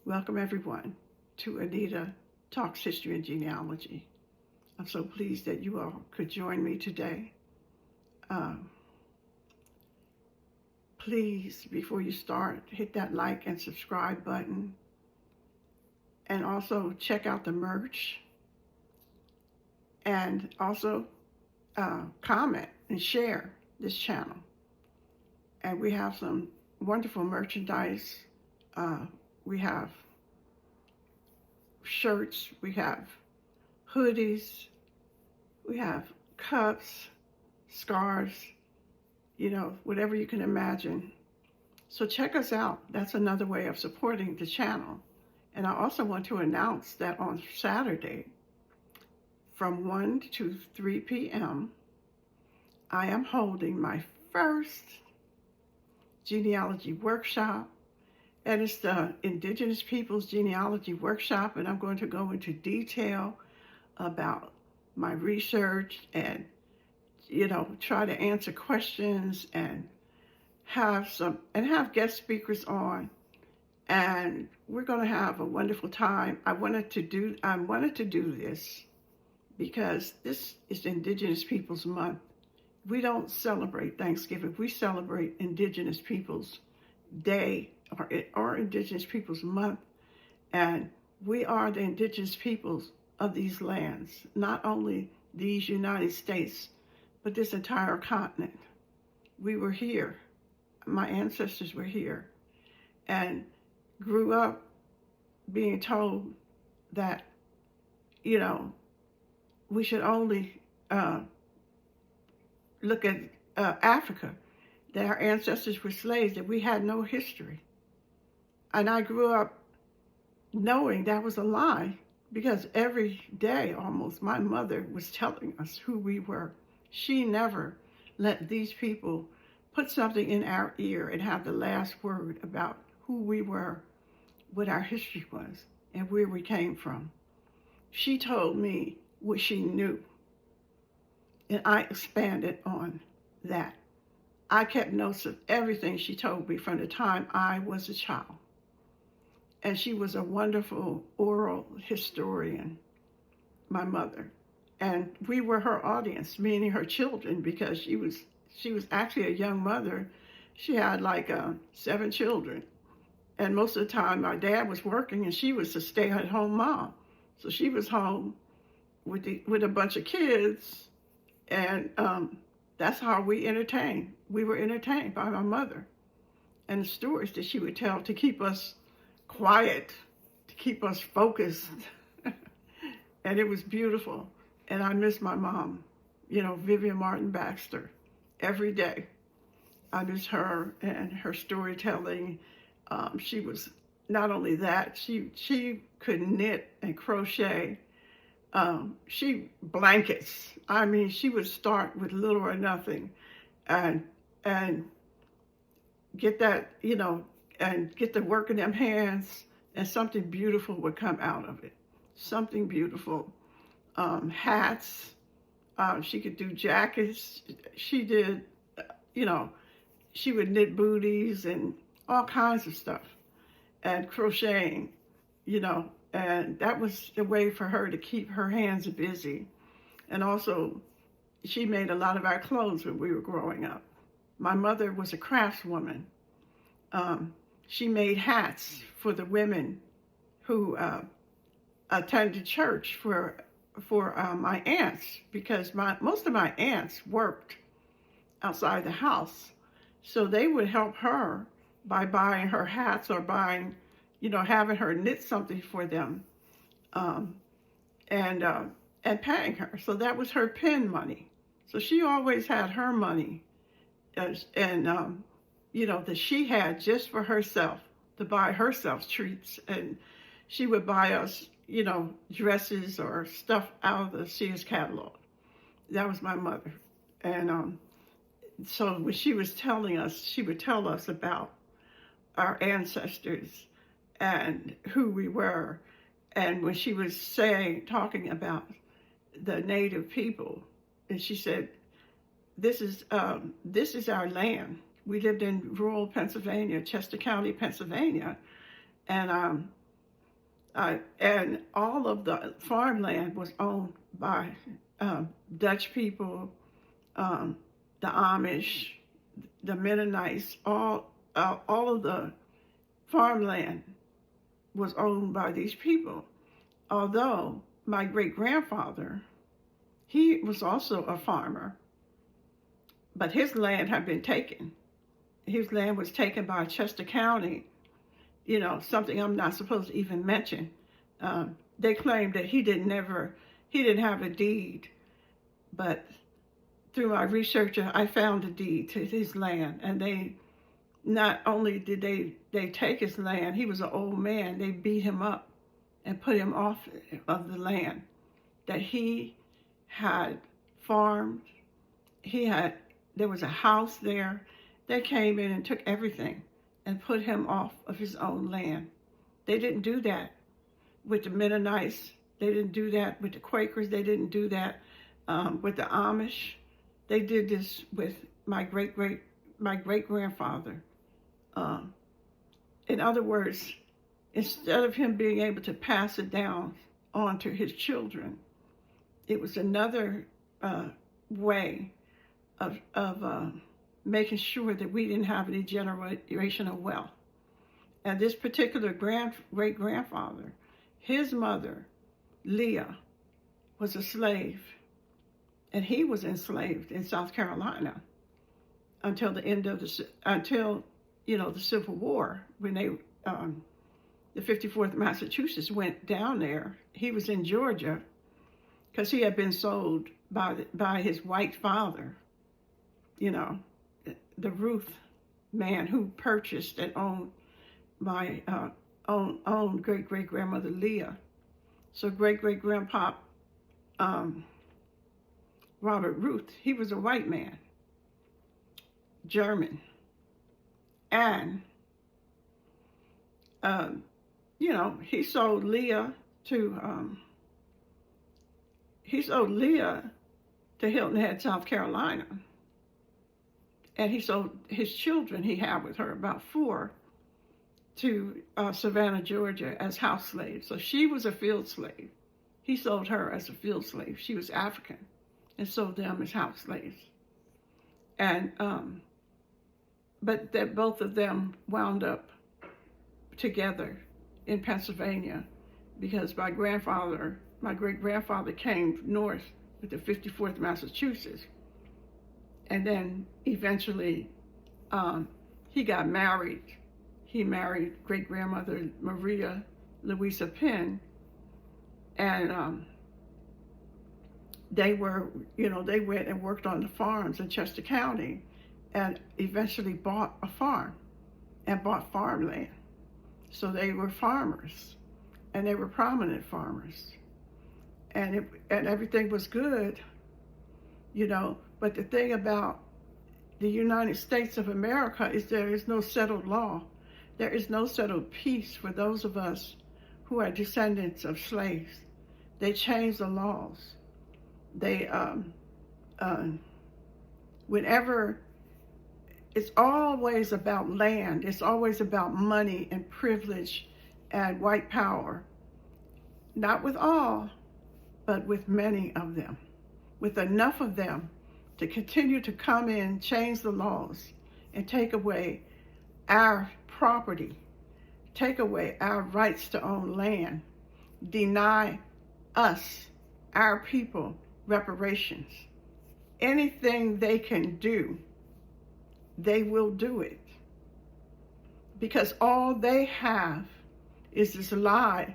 Welcome everyone to Anita Talks History and Genealogy. I'm so pleased that you all could join me today. Um, Please, before you start, hit that like and subscribe button. And also check out the merch. And also comment and share this channel. And we have some wonderful merchandise. We have shirts, we have hoodies, we have cups, scarves, whatever you can imagine. So check us out. That's another way of supporting the channel. And I also want to announce that on Saturday from 1 to 3 p.m., I am holding my first genealogy workshop. And it's the Indigenous Peoples Genealogy Workshop, and I'm going to go into detail about my research and, try to answer questions and have guest speakers on. And we're going to have a wonderful time. I wanted to do this because this is Indigenous Peoples Month. We don't celebrate Thanksgiving. We celebrate Indigenous Peoples Day or Indigenous Peoples Month, and we are the Indigenous peoples of these lands, not only these United States, but this entire continent. We were here. My ancestors were here and grew up being told that, we should only look at Africa, that our ancestors were slaves, that we had no history. And I grew up knowing that was a lie because every day almost my mother was telling us who we were. She never let these people put something in our ear and have the last word about who we were, what our history was, and where we came from. She told me what she knew, and I expanded on that. I kept notes of everything she told me from the time I was a child. And she was a wonderful oral historian, my mother. And we were her audience, meaning her children, because she was actually a young mother. She had like 7 children. And most of the time my dad was working and she was a stay-at-home mom. So she was home with a bunch of kids, and that's how we entertained. We were entertained by my mother and the stories that she would tell to keep us quiet, to keep us focused. And it was beautiful. And I miss my mom, Vivian Martin Baxter, every day. I miss her and her storytelling. She was not only that, she could knit and crochet. She blankets. I mean, she would start with little or nothing and get that, and get to work in them hands, and something beautiful would come out of it. Something beautiful. Hats. She could do jackets. She did, she would knit booties and all kinds of stuff, and crocheting, and that was the way for her to keep her hands busy. And also, she made a lot of our clothes when we were growing up. My mother was a craftswoman. She made hats for the women who attended church for my aunts, because most of my aunts worked outside the house. So they would help her by buying her hats or buying, having her knit something for them, and paying her. So that was her pin money. So she always had her money, that she had just for herself, to buy herself treats. And she would buy us, dresses or stuff out of the Sears catalog. That was my mother. And so when she was telling us, she would tell us about our ancestors and who we were. And when she was talking about the native people, and she said, this is our land. We lived in rural Pennsylvania, Chester County, Pennsylvania. And And all of the farmland was owned by Dutch people, um, the Amish, the Mennonites. All of the farmland was owned by these people. Although my great-grandfather, he was also a farmer, but his land had been taken. His land was taken by Chester County, something I'm not supposed to even mention. They claimed that he didn't have a deed, but through my research, I found a deed to his land, and they not only did they take his land, he was an old man, they beat him up and put him off of the land that he had farmed. There was a house there. They came in and took everything and put him off of his own land. They didn't do that with the Mennonites. They didn't do that with the Quakers. They didn't do that with the Amish. They did this with my great-grandfather. In other words, instead of him being able to pass it down on to his children, it was another way of making sure that we didn't have any generational wealth. And this particular great-grandfather, his mother, Leah, was a slave, and he was enslaved in South Carolina until the end of the Civil War, when the 54th Massachusetts went down there. He was in Georgia because he had been sold by his white father, the Ruth man who purchased and owned my own great-great-grandmother Leah. So great-great-grandpa Robert Ruth, he was a white man, German, and he sold Leah to Hilton Head, South Carolina. And he sold his children, he had with her, about 4, to Savannah, Georgia, as house slaves. So she was a field slave. He sold her as a field slave. She was African, and sold them as house slaves. And but that both of them wound up together in Pennsylvania, because my great-grandfather came north with the 54th Massachusetts. And then eventually he got married. He married great-grandmother Maria Louisa Penn. And they went and worked on the farms in Chester County, and eventually bought a farm and bought farmland. So they were farmers, and they were prominent farmers. And everything was good, But the thing about the United States of America is there is no settled law. There is no settled peace for those of us who are descendants of slaves. They changed the laws. They, whenever, it's always about land. It's always about money and privilege and white power. Not with all, but with many of them. With enough of them to continue to come in, change the laws, and take away our property, take away our rights to own land, deny us, our people, reparations. Anything they can do, they will do it. Because all they have is this lie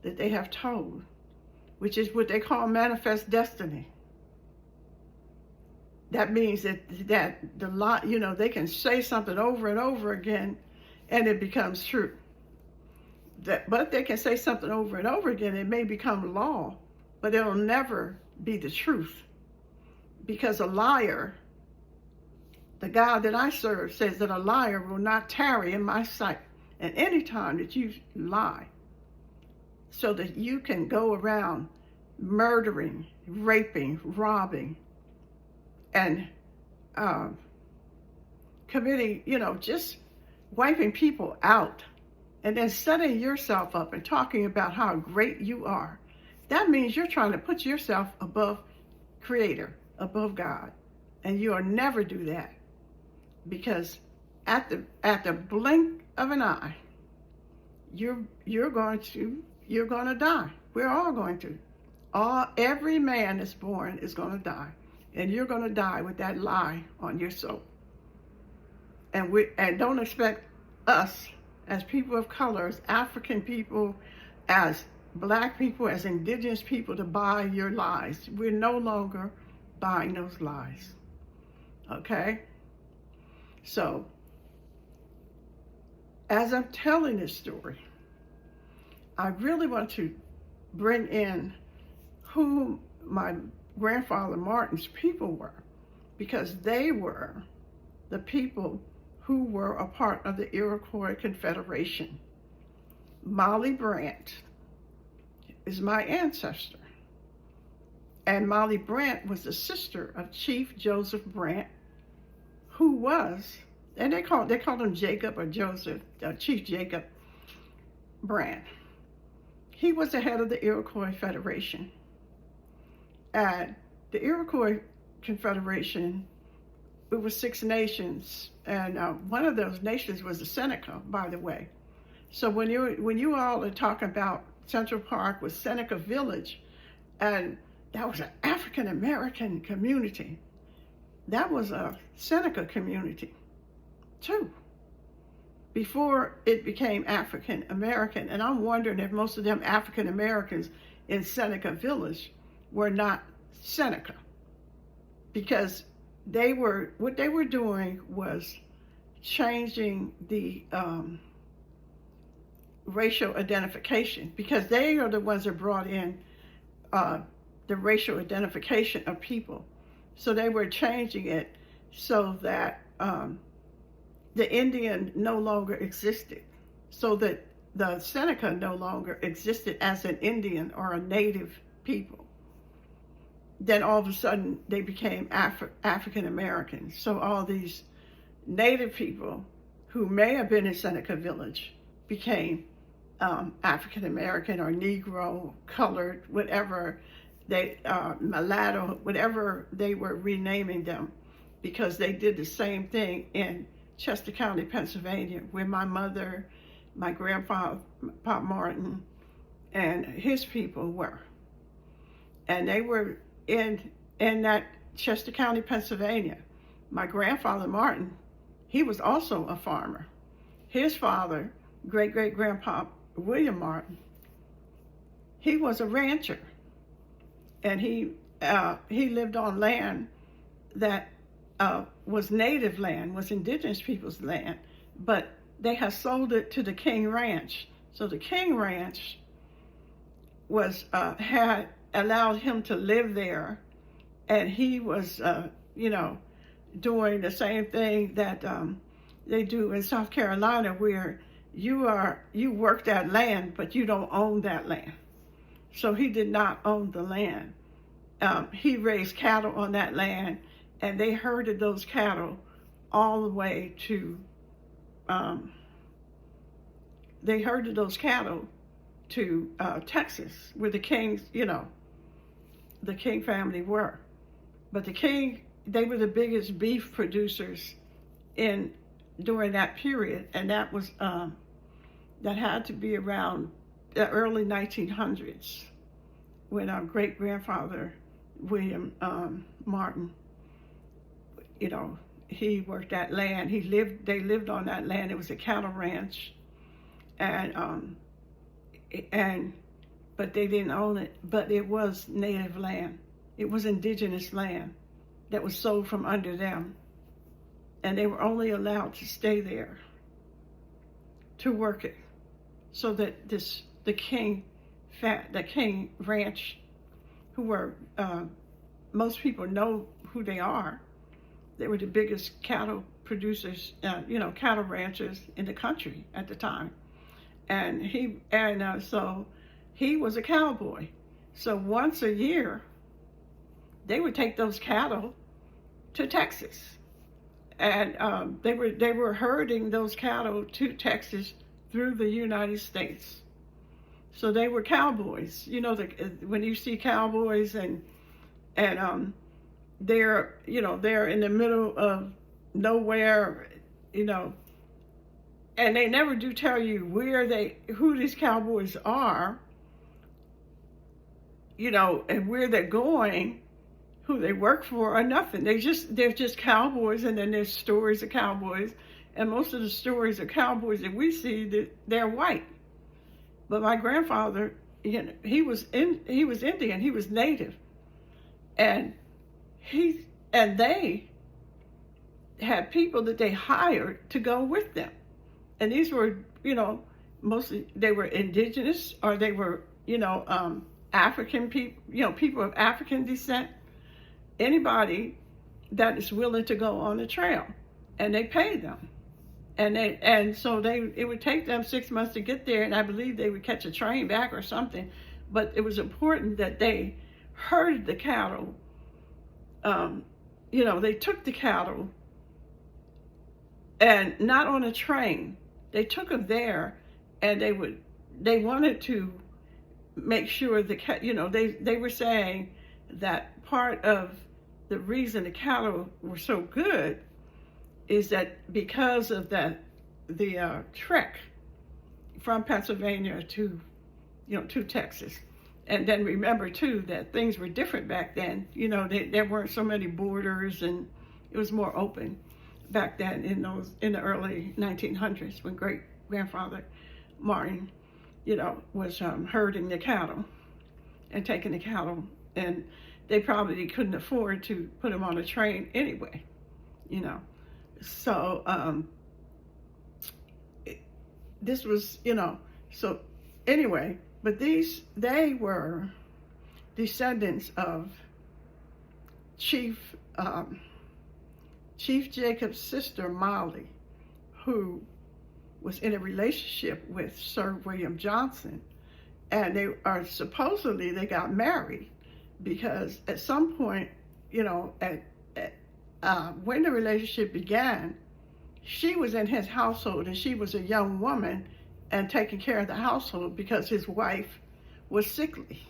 that they have told, which is what they call manifest destiny. That means that the lie, they can say something over and over again and it becomes true. But they can say something over and over again, it may become law, but it'll never be the truth. Because a liar, the God that I serve, says that a liar will not tarry in my sight. And any time that you lie, so that you can go around murdering, raping, robbing, and committing, just wiping people out and then setting yourself up and talking about how great you are, that means you're trying to put yourself above Creator, above God. And you'll never do that, because at the blink of an eye, you're going to die. We're all going to. Every man that's born is going to die, and you're going to die with that lie on your soul. And don't expect us as people of color, as African people, as Black people, as indigenous people to buy your lies. We're no longer buying those lies. Okay? So, as I'm telling this story, I really want to bring in who my grandfather Martin's people were, because they were the people who were a part of the Iroquois Confederation. Molly Brant is my ancestor. And Molly Brant was the sister of Chief Joseph Brant, who was, and they called him Jacob or Joseph, Chief Jacob Brant. He was the head of the Iroquois Federation. And the Iroquois Confederation, it was 6 nations, and one of those nations was the Seneca, by the way. So when you all are talking about Central Park was Seneca Village, and that was an African American community. That was a Seneca community, too, before it became African American. And I'm wondering if most of them African Americans in Seneca Village were not Seneca, because what they were doing was changing the racial identification, because they are the ones that brought in the racial identification of people. So they were changing it so that the Indian no longer existed, so that the Seneca no longer existed as an Indian or a native people. Then all of a sudden they became African Americans. So all these native people who may have been in Seneca Village became African American or Negro, colored, whatever they, mulatto, whatever they were renaming them, because they did the same thing in Chester County, Pennsylvania, where my mother, my grandfather, Pop Martin, and his people were. And they were in that Chester County, Pennsylvania. My grandfather Martin, he was also a farmer. His father, great-great-grandpa William Martin, he was a rancher, and he lived on land that was native land, was indigenous people's land, but they had sold it to the King Ranch. So the King Ranch was had allowed him to live there, and he was doing the same thing that they do in South Carolina, where you work that land, but you don't own that land. So he did not own the land. He raised cattle on that land, and they herded those cattle all the way to Texas, where the Kings, the King family were. But the King, they were the biggest beef producers during that period, and that was that had to be around the early 1900s, when our great-grandfather William Martin, he worked that land. They lived on that land. It was a cattle ranch, but they didn't own it. But it was native land. It was indigenous land that was sold from under them, and they were only allowed to stay there to work it, so that the King Ranch, who were most people know who they are. They were the biggest cattle producers, cattle ranchers in the country at the time, so he was a cowboy. So once a year, they would take those cattle to Texas, and they were herding those cattle to Texas through the United States. So they were cowboys. You know, when you see cowboys and they're in the middle of nowhere, you know, and they never do tell you who these cowboys are, you know, and where they're going, who they work for, or nothing. They're just cowboys, and then there's stories of cowboys, and most of the stories of cowboys that we see, they're white. But my grandfather, you know, he was Indian, he was Native, and they had people that they hired to go with them, and these were, you know, mostly they were indigenous, or they were, you know, African people, you know, people of African descent. Anybody that is willing to go on the trail, and they paid them, and so it would take them 6 months to get there, and I believe they would catch a train back or something. But it was important that they herded the cattle. You know, they took the cattle, and not on a train. They took them there, and they wanted to make sure you know, they were saying that part of the reason the cattle were so good is that because of the trek from Pennsylvania to, you know, to Texas. And then remember too that things were different back then. You know, there weren't so many borders, and it was more open back then in the early 1900s, when great grandfather Martin, you know, was herding the cattle and taking the cattle, and they probably couldn't afford to put them on a train anyway, you know. So this was, you know, so anyway, but they were descendants of Chief Jacob's sister Molly, who was in a relationship with Sir William Johnson, and supposedly they got married, because at some point, you know, when the relationship began, she was in his household, and she was a young woman and taking care of the household, because his wife was sickly,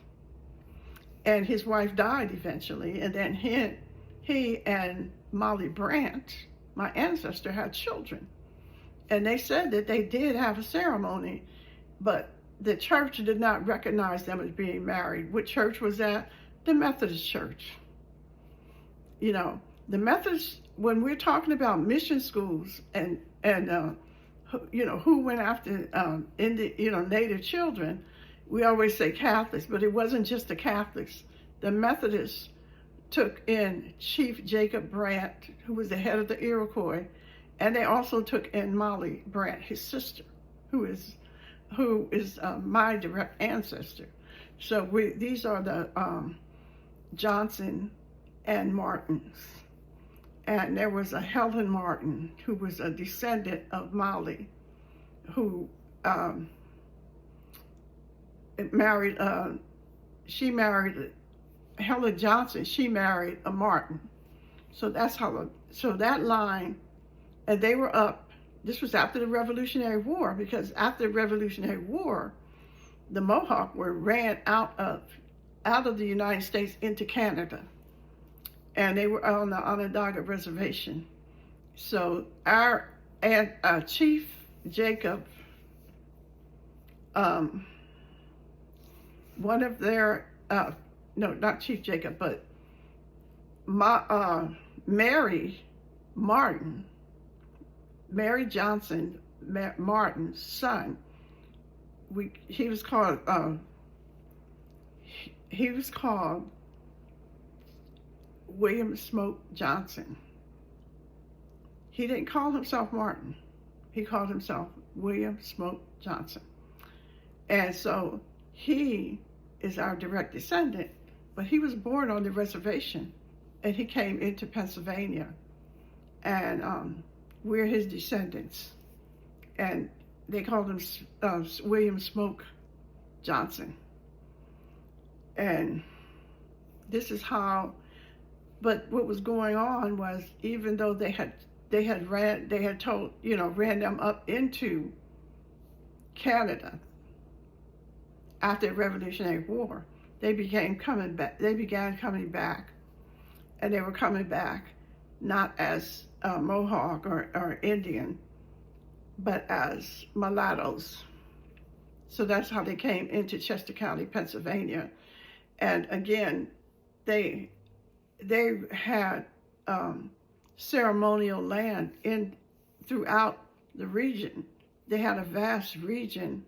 and his wife died eventually, and then he and Molly Brandt, my ancestor, had children. And they said that they did have a ceremony, but the church did not recognize them as being married. What church was that? The Methodist Church. You know, the Methodists, when we're talking about mission schools and you know, who went after Native children, we always say Catholics, but it wasn't just the Catholics. The Methodists took in Chief Jacob Brandt, who was the head of the Iroquois, and they also took in Molly Brandt, his sister, who is my direct ancestor. So these are the Johnson and Martins. And there was a Helen Martin, who was a descendant of Molly, who married Helen Johnson. She married a Martin. So that line, and they were up. This was after the Revolutionary War, because after the Revolutionary War, the Mohawk were ran out of the United States into Canada, and they were on the Onondaga Reservation. So our Chief Jacob, one of their no, not Chief Jacob, but Mary Johnson Martin's son. He was called William Smoke Johnson. He didn't call himself Martin. He called himself William Smoke Johnson. And so he is our direct descendant, but he was born on the reservation, and he came into Pennsylvania, and we're his descendants. And they called him William Smoke Johnson. And this is how, but what was going on was, even though they had ran them up into Canada after the Revolutionary War. They began coming back, and they were coming back not as Mohawk or Indian, but as mulattoes. So that's how they came into Chester County, Pennsylvania. And again, they had ceremonial land throughout the region. They had a vast region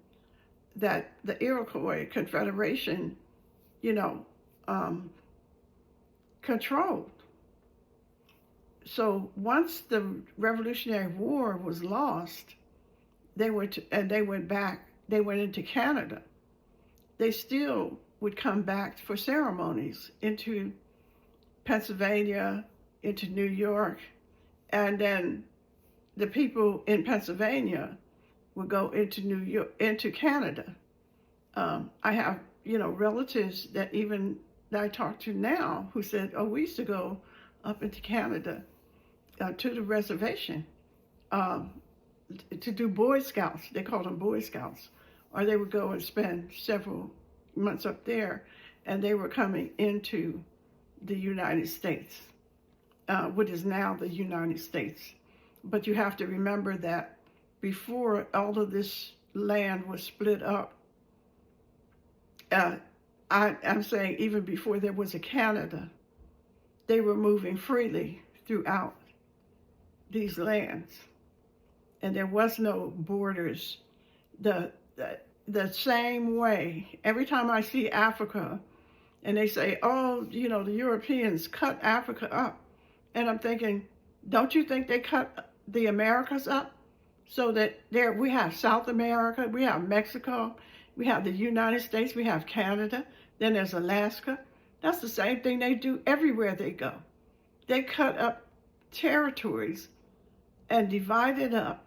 that the Iroquois confederation, controlled. So once the Revolutionary War was lost, they went into Canada. They still would come back for ceremonies into Pennsylvania, into New York, and then the people in Pennsylvania would go into New York, into Canada. I have, relatives that I talk to now who said, "Oh, we used to go up into Canada to the reservation to do Boy Scouts." They called them Boy Scouts, or they would go and spend several months up there, and they were coming into the United States, what is now the United States. But you have to remember that before all of this land was split up, I'm saying even before there was a Canada, they were moving freely throughout these lands, and there was no borders. The same way, every time I see Africa, and they say, "Oh, the Europeans cut Africa up," and I'm thinking, don't you think they cut the Americas up? So that we have South America, we have Mexico, we have the United States, we have Canada, then there's Alaska. That's the same thing they do everywhere they go. They cut up territories and divide it up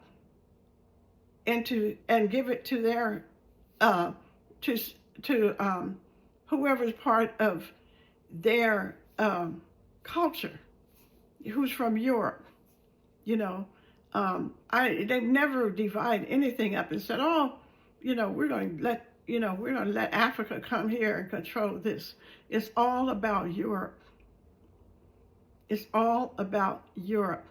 and give it to their whoever's part of their culture, who's from Europe. They've never divided anything up and said, "Oh, we're going to let Africa come here and control this." It's all about Europe. It's all about Europe.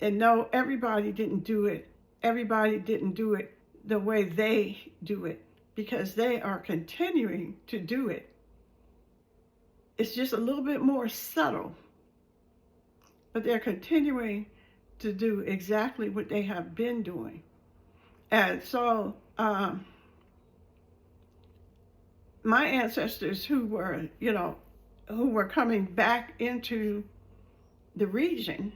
And no, everybody didn't do it. Everybody didn't do it the way they do it, because they are continuing to do it. It's just a little bit more subtle, but they're continuing to do exactly what they have been doing. And so my ancestors who were coming back into the region,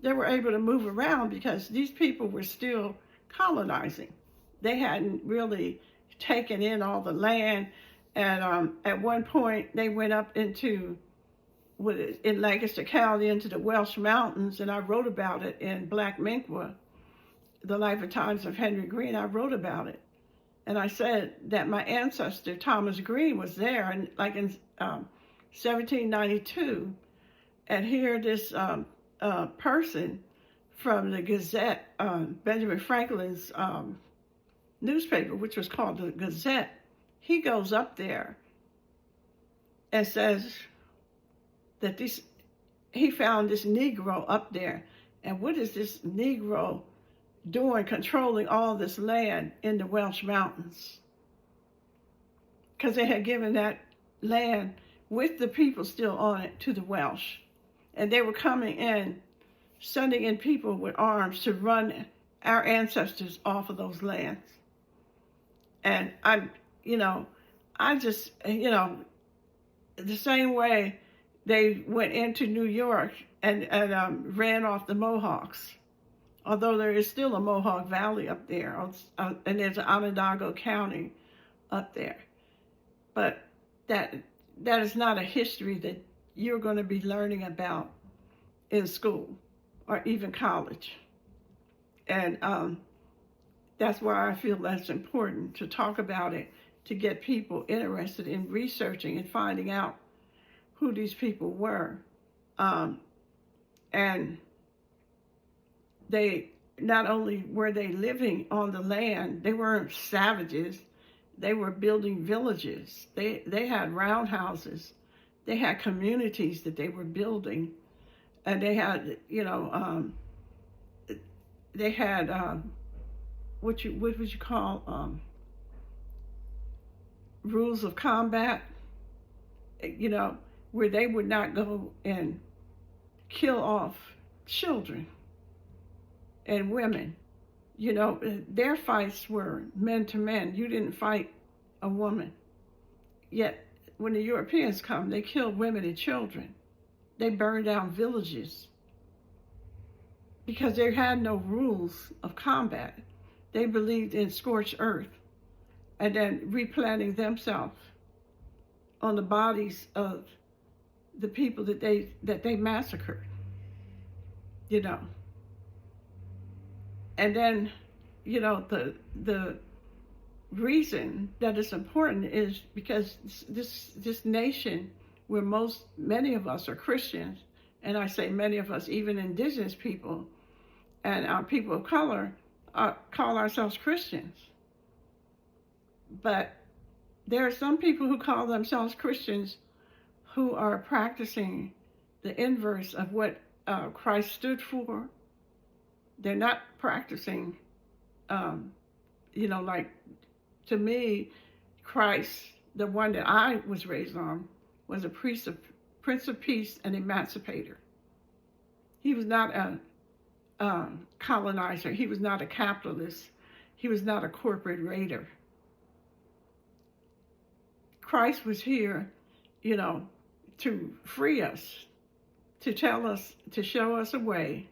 they were able to move around because these people were still colonizing. They hadn't really taken in all the land. And at one point they went up in Lancaster County into the Welsh Mountains, and I wrote about it in Black Minqua, The Life and Times of Henry Green. I wrote about it. And I said that my ancestor, Thomas Green, was there in 1792. And here this person from the Gazette, Benjamin Franklin's newspaper, which was called the Gazette, he goes up there and says that he found this Negro up there. And what is this Negro doing controlling all this land in the Welsh Mountains? Because they had given that land with the people still on it to the Welsh. And they were coming in, sending in people with arms to run our ancestors off of those lands. And the same way they went into New York and ran off the Mohawks. Although there is still a Mohawk Valley up there, and there's an Onondaga County up there. But that is not a history that you're going to be learning about in school or even college. And that's why I feel that's important to talk about it, to get people interested in researching and finding out who these people were. And they not only were they living on the land, they weren't savages. They were building villages. They had roundhouses. They had communities that they were building, and they had, they had what would you call rules of combat, where they would not go and kill off children and women. Their fights were men to men. You didn't fight a woman. Yet when the Europeans come, they killed women and children. They burned down villages because they had no rules of combat. They believed in scorched earth and then replanting themselves on the bodies of the people that they massacred. And then, the reason that it's important is because this nation, where many of us are Christians, and I say many of us, even indigenous people and our people of color, call ourselves Christians. But there are some people who call themselves Christians who are practicing the inverse of what Christ stood for. They're not practicing, like, to me, Christ, the one that I was raised on, was a Prince of Peace and emancipator. He was not a colonizer. He was not a capitalist. He was not a corporate raider. Christ was here, to free us, to tell us, to show us a way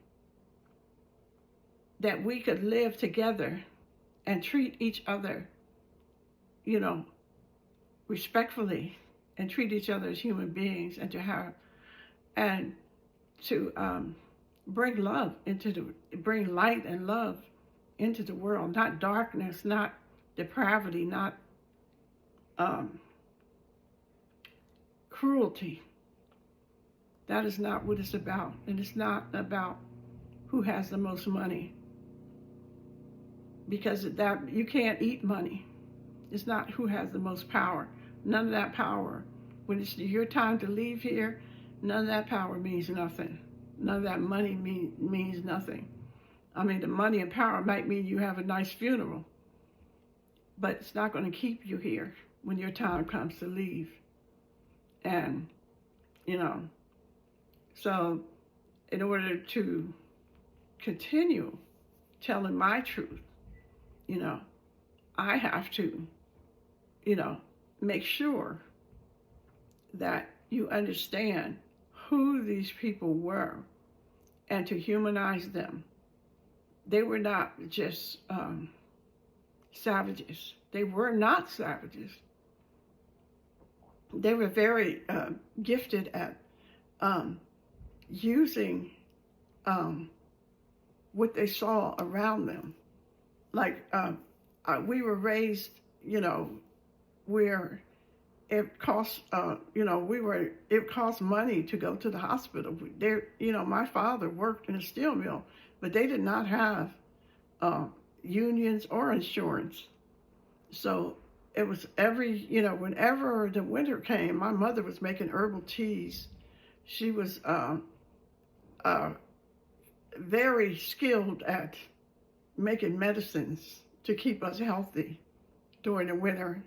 that we could live together and treat each other, respectfully, and treat each other as human beings, and to bring bring light and love into the world, not darkness, not depravity, not cruelty. That is not what it's about. And it's not about who has the most money, because that you can't eat money. It's not who has the most power. None of that power. When it's your time to leave here, none of that power means nothing. None of that money means nothing. I mean, the money and power might mean you have a nice funeral, but it's not going to keep you here when your time comes to leave. And, so in order to continue telling my truth, I have to, make sure that you understand who these people were and to humanize them. They were not just savages. They were not savages. They were very gifted at using what they saw around them. Like we were raised, where it cost, it cost money to go to the hospital. My father worked in a steel mill, but they did not have unions or insurance. So it was whenever the winter came, my mother was making herbal teas. She was very skilled at making medicines to keep us healthy during the winter.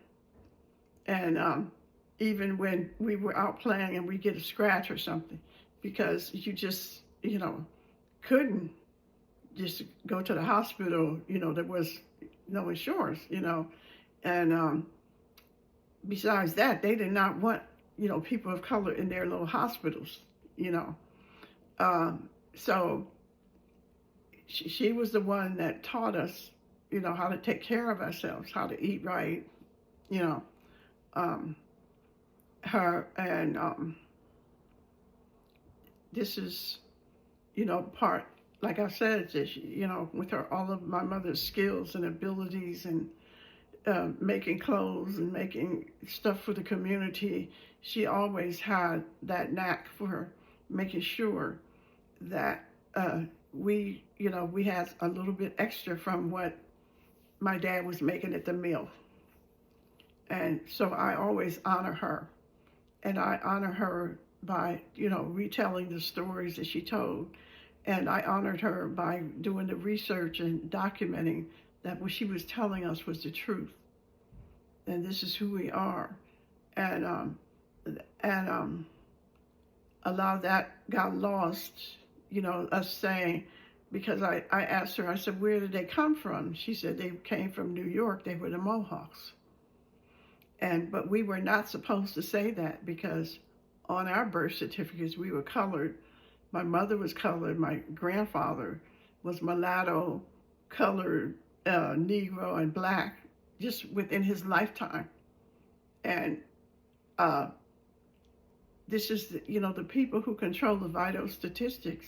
And even when we were out playing and we get a scratch or something, because you just, couldn't just go to the hospital, there was no insurance, And besides that, they did not want, people of color in their little hospitals, So she was the one that taught us, how to take care of ourselves, how to eat right, her, and this is, part, like I said, just, with her, all of my mother's skills and abilities and making clothes and making stuff for the community. She always had that knack for making sure that we had a little bit extra from what my dad was making at the mill. And so I always honor her. And I honor her by, retelling the stories that she told. And I honored her by doing the research and documenting that what she was telling us was the truth. And this is who we are. And a lot of that got lost, us saying, because I asked her, I said, where did they come from? She said they came from New York. They were the Mohawks. But we were not supposed to say that, because on our birth certificates, we were colored. My mother was colored. My grandfather was mulatto, colored, Negro, and Black, just within his lifetime. And this is, the people who control the vital statistics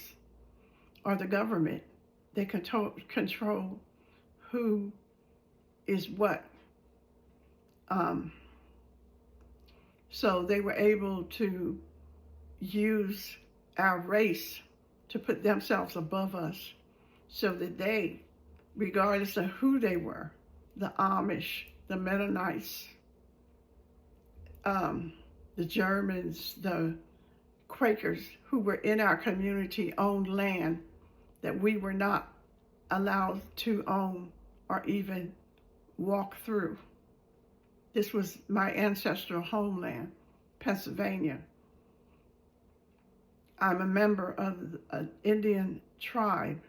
are the government. They control who is what. So they were able to use our race to put themselves above us, so that they, regardless of who they were, the Amish, the Mennonites, the Germans, the Quakers, who were in our community, owned land that we were not allowed to own or even walk through. This was my ancestral homeland, Pennsylvania. I'm a member of an Indian tribe,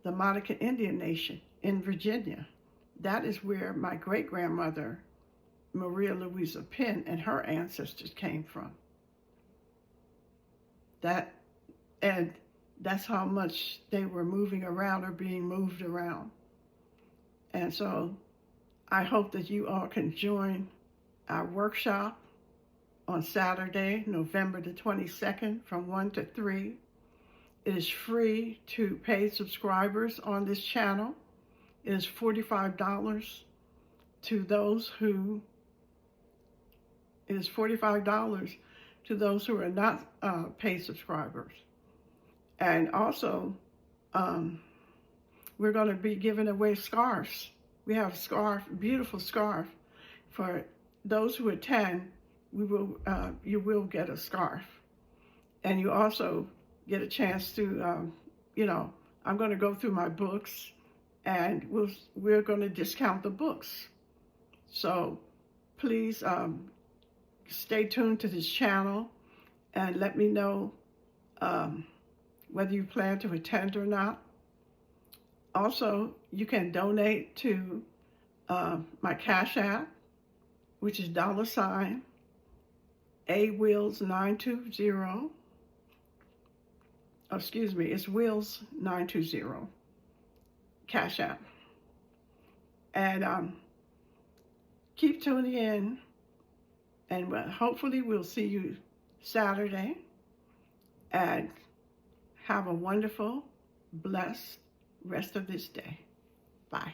the Monica Indian Nation in Virginia. That is where my great-grandmother, Maria Louisa Penn, and her ancestors came from. And that's how much they were moving around or being moved around. And so I hope that you all can join our workshop on Saturday, November the 22nd from 1 to 3. It is free to paid subscribers on this channel. It is $45 to those who are not paid subscribers. And also, we're going to be giving away scarves. We have a scarf, beautiful scarf. For those who attend, you will get a scarf. And you also get a chance to, I'm going to go through my books, and we're going to discount the books. So please stay tuned to this channel and let me know whether you plan to attend or not. Also, you can donate to my Cash App, which is $Wills920. Excuse me, it's Wills920 Cash App. And keep tuning in, and hopefully we'll see you Saturday. And have a wonderful, blessed rest of this day. Bye.